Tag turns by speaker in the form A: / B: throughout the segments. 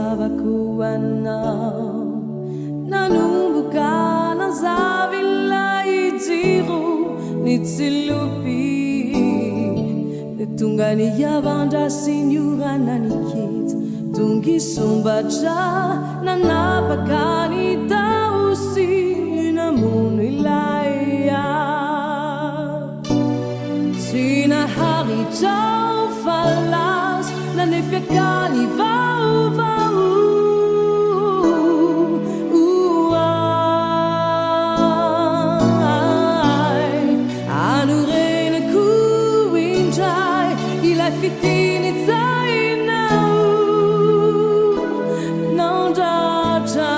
A: sabakuanao nanumbuka na zavila ijiro nitsilupi netungani yavanda sinyura nanikit tungi sombaja na napakani tausi na munu ilaya sina hari jau falas na nefyakani vau vau anurena kuinjai ila fitini tainau non dacha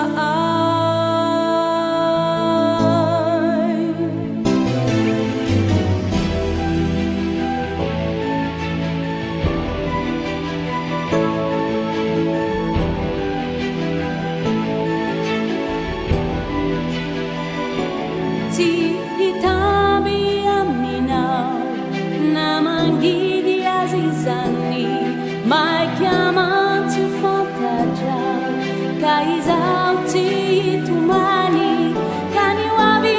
B: Titabi aminau namangidi azizani mai chiaman tu fantagia kaizau tumani kani wavi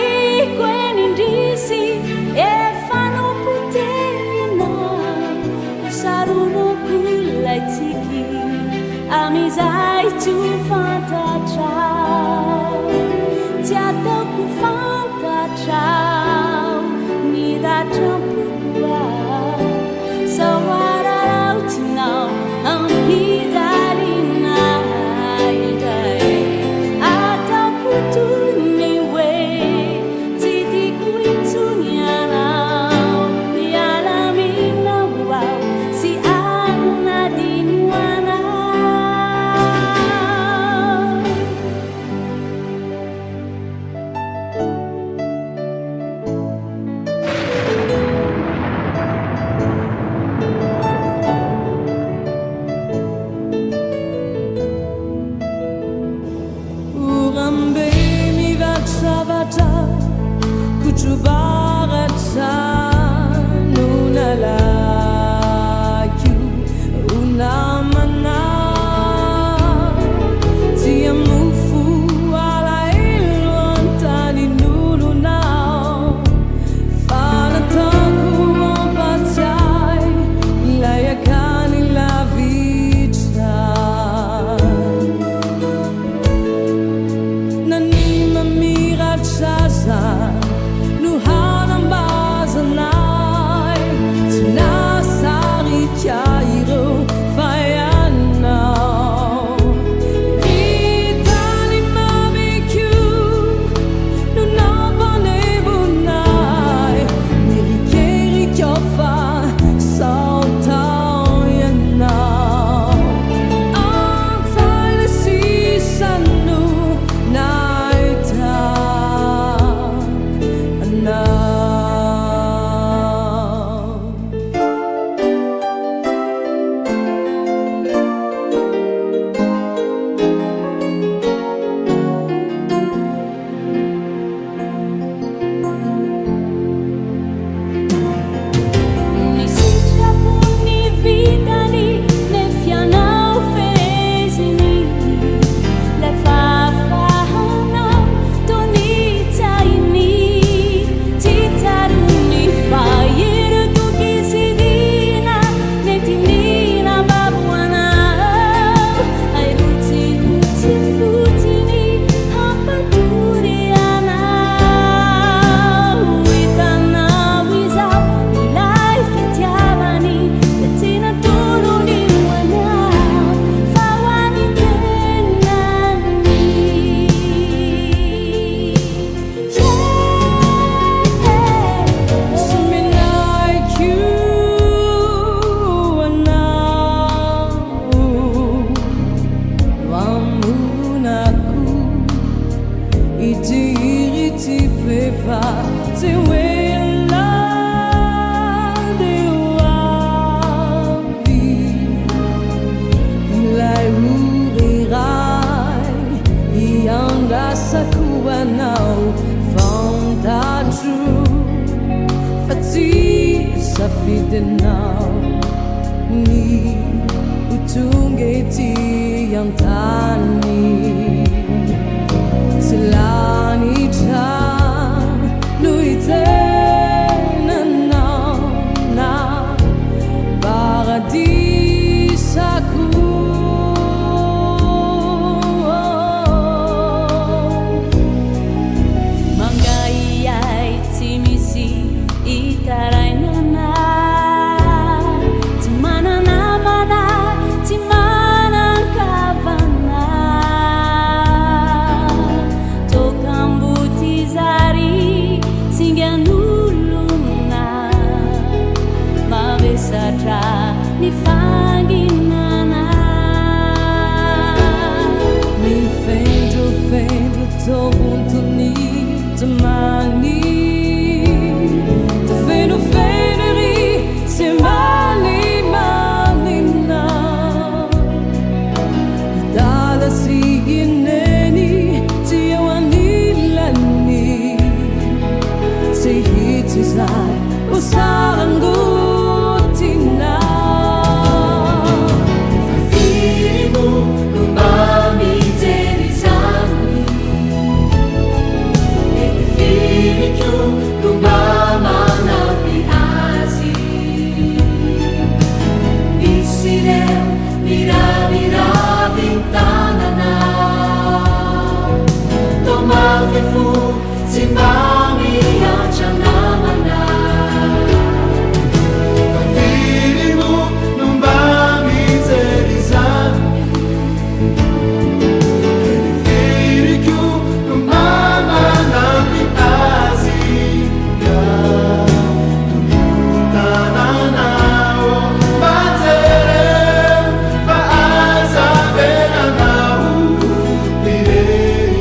B: kweni ndisi e fano putelina usaruno kulaitiki amizai tu fantagia tiata ku ciao ni da champua so what out now I'm pidalina idai ata putu ni we titi kuitunyana yala mina wa si ana dinwana
A: mi vacciavata kuchubarata nunala you una mana ti amufu ala ilontani nulu now fana tangu wampatai layakani la vita Chaza nuhanam bazanai tinasari chairo fayanao itani mamiku nunabane bunai mirikeri kyofa sautao yanao antai sisanu naita Safidenau ni utungeti antani Selani chan Nuite na Paradisaku
B: Mangai timisi itarai nana Timana namana Timana kavana Tokambutizari Singanuluna Mavesatra Nifanginana
A: Mi fendo Tobuntu ni Temani Te fendo feneri Semani manina Dala sigineni Tiawanilani Sehitizai Usarangutina
B: Filimu Lumami Terizani Filiku Lumama Nabi Azi Bisireu Mira Vintanana Tomavifu Simami Achanamana
C: Filimu Numbami Zerizani Filiku Numbama Nabi Azia Tananao Batere Faaza Benanau Lirei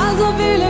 B: Azavela